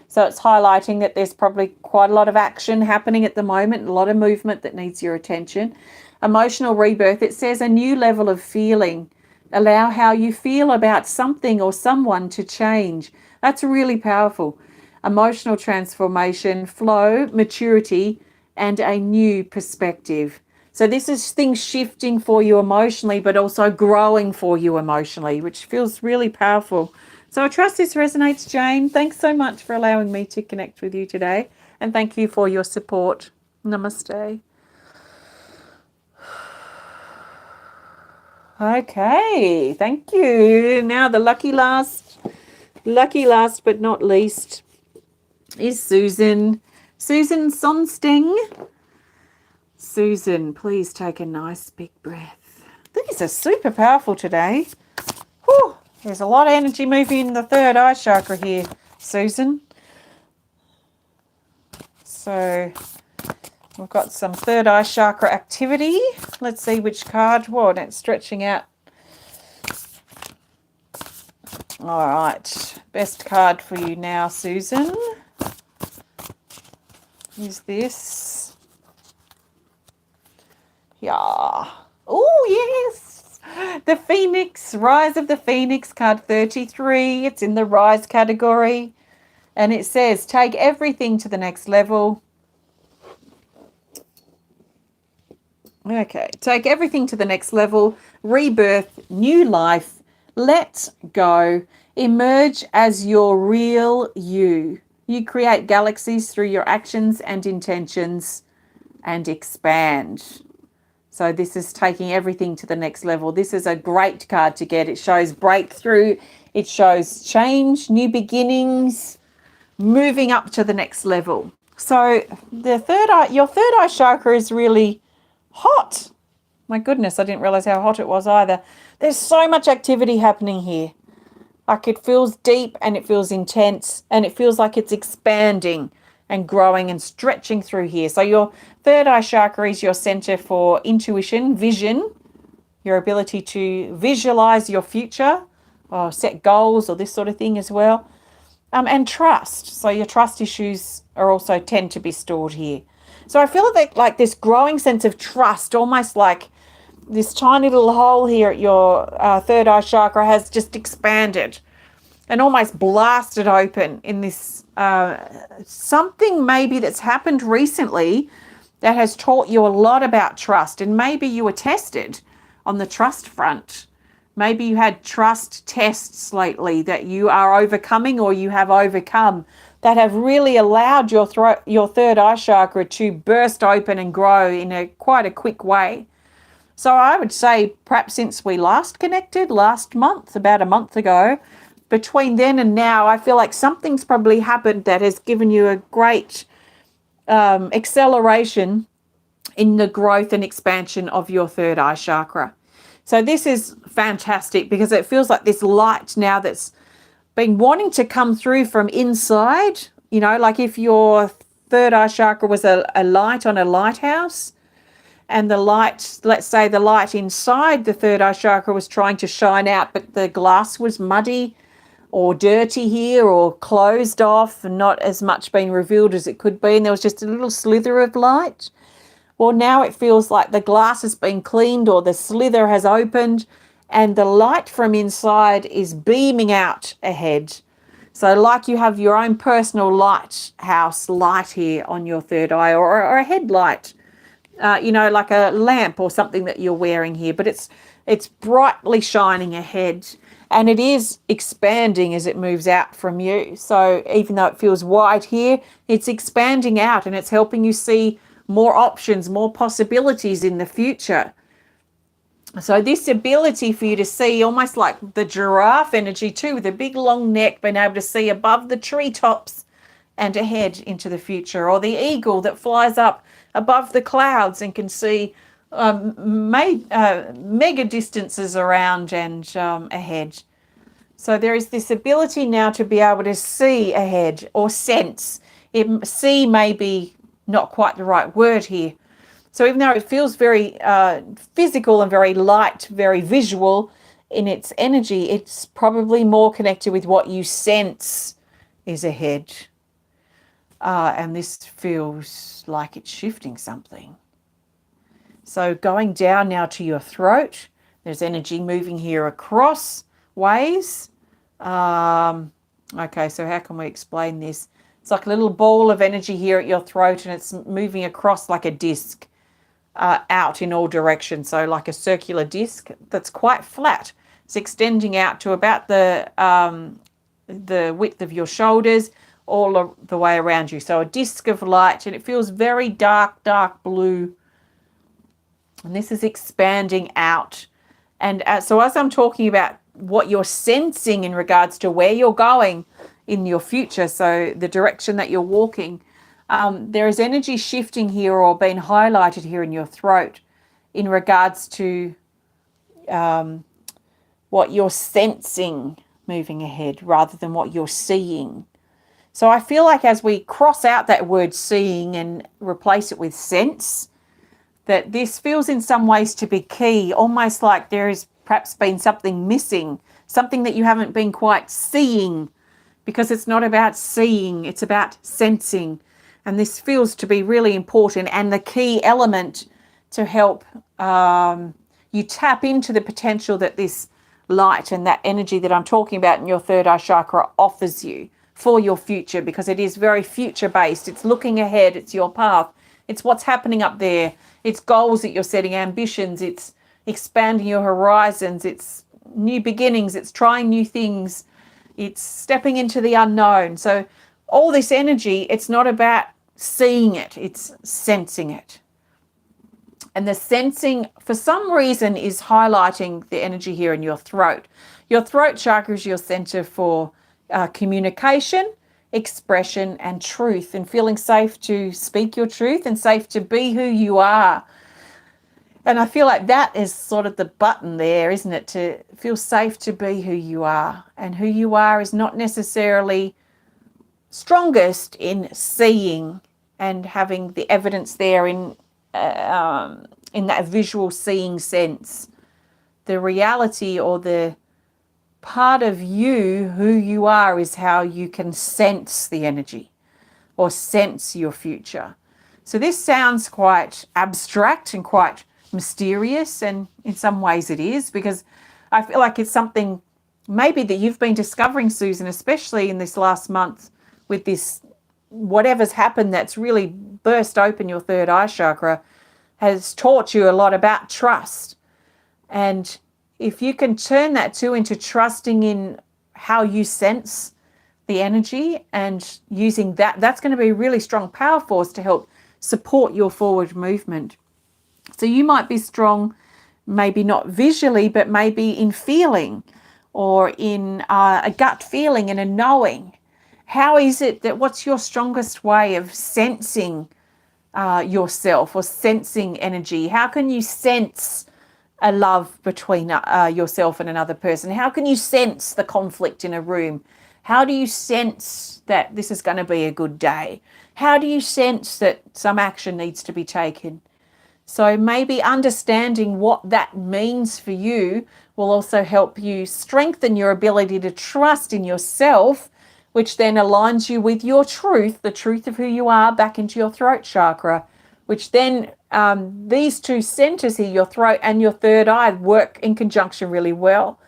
So it's highlighting that there's probably quite a lot of action happening at the moment, a lot of movement that needs your attention. Emotional rebirth, it says a new level of feeling. Allow how you feel about something or someone to change. That's really powerful. Emotional transformation, flow, maturity, and a new perspective. So this is things shifting for you emotionally, but also growing for you emotionally, which feels really powerful. So I trust this resonates, Jayne. Thanks so much for allowing me to connect with you today. And thank you for your support. Namaste. Okay, thank you. Now the lucky last but not least is Susan. Susan Sonsteng. Susan, please take a nice big breath. These are super powerful today. Whew, there's a lot of energy moving in the third eye chakra here, Susan. So we've got some third eye chakra activity. Let's see which card. Whoa, and it's stretching out. All right, best card for you now, Susan, is this. Yeah. Oh, yes. The Phoenix, Rise of the Phoenix, card 33. It's in the Rise category. And it says, take everything to the next level. Okay. Take everything to the next level. Rebirth, new life. Let go. Emerge as your real you. You create galaxies through your actions and intentions and expand. So this is taking everything to the next level. This is a great card to get. It shows breakthrough. It shows change, new beginnings, moving up to the next level. So your third eye chakra is really hot. My goodness, I didn't realize how hot it was either. There's so much activity happening here. Like it feels deep and it feels intense and it feels like it's expanding and growing and stretching through here. So your third eye chakra is your center for intuition, vision, your ability to visualize your future or set goals or this sort of thing as well. And trust. So your trust issues are also tend to be stored here. So I feel like this growing sense of trust, almost like this tiny little hole here at your third eye chakra has just expanded and almost blasted open in this something maybe that's happened recently that has taught you a lot about trust. And maybe you were tested on the trust front. Maybe you had trust tests lately that you are overcoming or you have overcome that have really allowed your third eye chakra to burst open and grow in quite a quick way. So I would say perhaps since we last connected last month, about a month ago, between then and now, I feel like something's probably happened that has given you a great acceleration in the growth and expansion of your third eye chakra. So this is fantastic because it feels like this light now that's been wanting to come through from inside, like if your third eye chakra was a light on a lighthouse, and the light, let's say the light inside the third eye chakra was trying to shine out, but the glass was muddy or dirty here or closed off and not as much being revealed as it could be, and there was just a little slither of light. Well, now it feels like the glass has been cleaned or the slither has opened and the light from inside is beaming out ahead. So like you have your own personal lighthouse light here on your third eye, or a headlight, like a lamp or something that you're wearing here, but it's brightly shining ahead, and it is expanding as it moves out from you. So even though it feels wide here, it's expanding out and it's helping you see more options, more possibilities in the future. So this ability for you to see, almost like the giraffe energy too, with a big long neck, being able to see above the treetops and ahead into the future, or the eagle that flies up above the clouds and can see mega distances around and ahead. So there is this ability now to be able to see ahead, or sense. See may be not quite the right word here. So even though it feels very physical and very light, very visual in its energy, it's probably more connected with what you sense is ahead. And this feels like it's shifting something. So going down now to your throat, there's energy moving here across ways. Okay, so how can we explain this? It's like a little ball of energy here at your throat, and it's moving across like a disc out in all directions. So like a circular disc that's quite flat. It's extending out to about the width of your shoulders, all the way around you. So a disc of light, and it feels very dark, dark blue. And this is expanding out. And so as I'm talking about what you're sensing in regards to where you're going in your future, so the direction that you're walking, there is energy shifting here or being highlighted here in your throat in regards to what you're sensing moving ahead rather than what you're seeing. So I feel like as we cross out that word seeing and replace it with sense, that this feels in some ways to be key, almost like there has perhaps been something missing, something that you haven't been quite seeing, because it's not about seeing, it's about sensing. And this feels to be really important and the key element to help you tap into the potential that this light and that energy that I'm talking about in your third eye chakra offers you for your future, because it is very future based. It's looking ahead, it's your path, it's what's happening up there, it's goals that you're setting, ambitions, it's expanding your horizons, it's new beginnings, it's trying new things, it's stepping into the unknown. So all this energy, it's not about seeing it, it's sensing it. And the sensing, for some reason, is highlighting the energy here in your throat. Your throat chakra is your center for communication, expression, and truth, and feeling safe to speak your truth and safe to be who you are. And I feel like that is sort of the button there, isn't it? To feel safe to be who you are. And who you are is not necessarily strongest in seeing and having the evidence there in that visual seeing sense. The reality or the part of you, who you are, is how you can sense the energy or sense your future. So this sounds quite abstract and quite mysterious, and in some ways it is, because I feel like it's something maybe that you've been discovering, Susan, especially in this last month with this, whatever's happened that's really burst open your third eye chakra, has taught you a lot about trust. And if you can turn that too into trusting in how you sense the energy and using that, that's going to be a really strong power force to help support your forward movement. So you might be strong, maybe not visually, but maybe in feeling or in a gut feeling and a knowing. How is it that, what's your strongest way of sensing yourself or sensing energy? How can you sense a love between yourself and another person? How can you sense the conflict in a room? How do you sense that this is going to be a good day? How do you sense that some action needs to be taken? So maybe understanding what that means for you will also help you strengthen your ability to trust in yourself, which then aligns you with your truth, the truth of who you are, back into your throat chakra, which then these two centers here, your throat and your third eye, work in conjunction really well.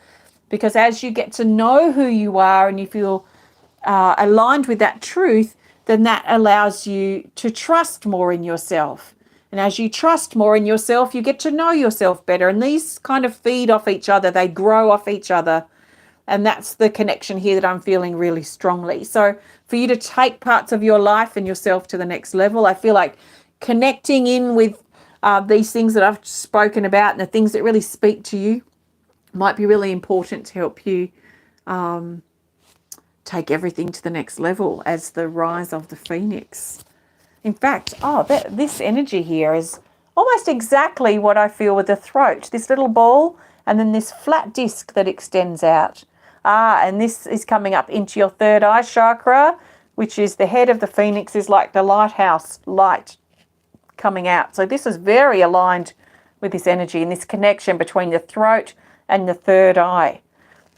Because as you get to know who you are and you feel aligned with that truth, then that allows you to trust more in yourself. And as you trust more in yourself, you get to know yourself better. And these kind of feed off each other, they grow off each other. And that's the connection here that I'm feeling really strongly. So for you to take parts of your life and yourself to the next level, I feel like connecting in with these things that I've spoken about and the things that really speak to you might be really important to help you take everything to the next level as the rise of the phoenix. In fact, this energy here is almost exactly what I feel with the throat. This little ball and then this flat disc that extends out. And this is coming up into your third eye chakra, which is the head of the phoenix, is like the lighthouse light coming out. So this is very aligned with this energy and this connection between the throat and the third eye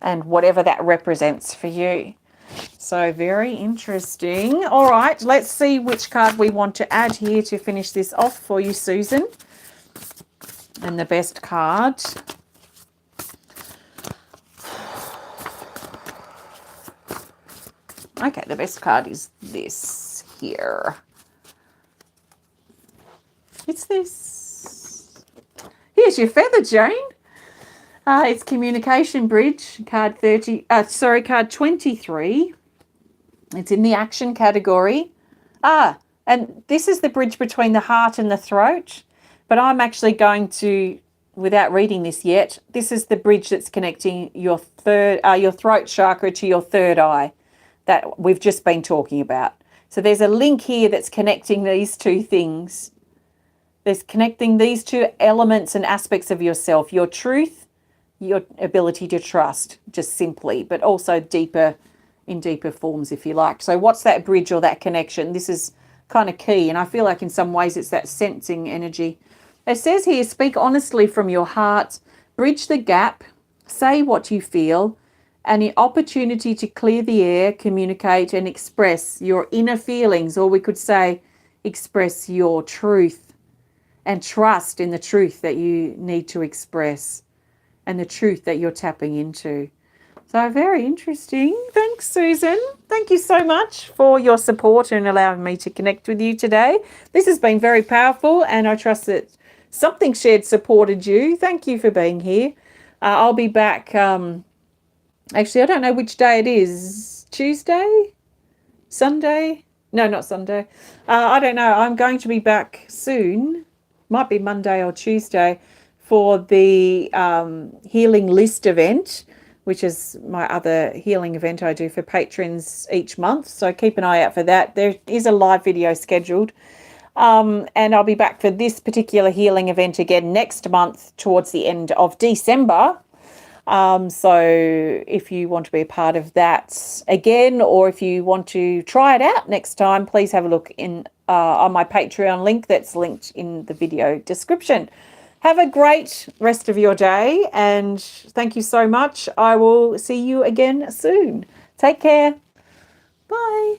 and whatever that represents for you. So very interesting. All right, let's see which card we want to add here to finish this off for you, Susan. And the best card. Okay, the best card is this here. It's this. Here's your feather, Jayne. It's Communication Bridge, card 23. It's in the action category. And this is the bridge between the heart and the throat. But I'm actually going to, without reading this yet, this is the bridge that's connecting your throat chakra to your third eye that we've just been talking about. So there's a link here that's connecting these two things. There's connecting these two elements and aspects of yourself, your truth, your ability to trust, just simply, but also in deeper forms, if you like. So what's that bridge or that connection? This is kind of key, and I feel like in some ways it's that sensing energy. It says here, speak honestly from your heart, bridge the gap, say what you feel, and an opportunity to clear the air, communicate and express your inner feelings, or we could say express your truth and trust in the truth that you need to express and the truth that you're tapping into. So very interesting. Thanks, Susan. Thank you so much for your support and allowing me to connect with you today. This has been very powerful, and I trust that something shared supported you. Thank you for being here. I'll be back. Actually, I don't know which day it is. Tuesday? Sunday? No, not Sunday. I don't know. I'm going to be back soon. Might be Monday or Tuesday for the Healing List event, which is my other healing event I do for patrons each month. So keep an eye out for that. There is a live video scheduled. And I'll be back for this particular healing event again next month towards the end of December. So if you want to be a part of that again, or if you want to try it out next time, please have a look on my Patreon link that's linked in the video description. Have a great rest of your day, and thank you so much. I will see you again soon. Take care. Bye.